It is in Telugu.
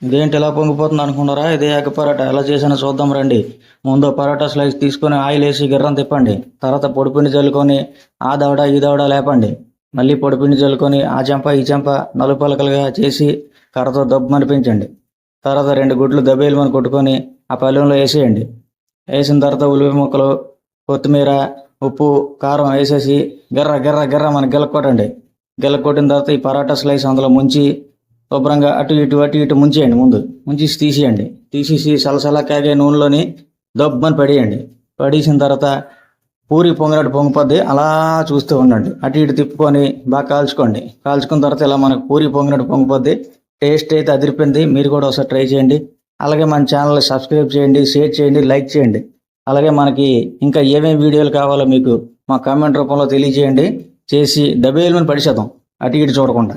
ఇదేంటి ఇలా పొంగిపోతుంది అనుకున్నారా? ఇదే ఎగ్ పరోటా. ఎలా చేసానో చూద్దాం రండి. ముందు పరోటా స్లైస్ తీసుకొని ఆయిల్ వేసి గిర్రం తిప్పండి. తర్వాత పొడిపిండి చల్లుకొని ఆ దవడ ఈ దవడ లేపండి. మళ్ళీ పొడిపిండి చల్లుకొని ఆ చెంప ఈ చెంప నలుగు పలకలుగా చేసి కర్రతో దబ్బమని పెంచండి. తర్వాత 2 గుడ్లు దబేలుమని కొట్టుకొని ఆ పళ్ళెంలో వేసేయండి. వేసిన తర్వాత ఉల్లిపాయ ముక్కలు, కొత్తిమీర, ఉప్పు, కారం వేసేసి గిర్ర గిర్ర గిర్ర మన గిలక్కొట్టండి. గిలక్కొట్టిన తర్వాత ఈ పరోటా స్లైస్ అందులో ముంచి శుభ్రంగా అటు ఇటు ముంచేయండి. ముందు ముంచేసి తీసేయండి. తీసేసి సలసలా కాగే నూనెలోని దబ్బని పడేయండి. పడేసిన తర్వాత పూరి పొంగినట్టు పొంగిపోద్ది. అలా చూస్తూ ఉండండి. అటు ఇటు తిప్పుకొని బాగా కాల్చుకోండి. కాల్చుకున్న తర్వాత ఇలా మనకు పూరి పొంగినట్టు పొంగిపోద్ది. టేస్ట్ అయితే అదిరిపోయింది. మీరు కూడా ఒకసారి ట్రై చేయండి. అలాగే మన ఛానల్ సబ్స్క్రైబ్ చేయండి, షేర్ చేయండి, లైక్ చేయండి. అలాగే మనకి ఇంకా ఏమేమి వీడియోలు కావాలో మీకు మా కామెంట్ రూపంలో తెలియజేయండి. చేసి డబేలుమని పడిచేద్దాం అటు ఇటు చూడకుండా.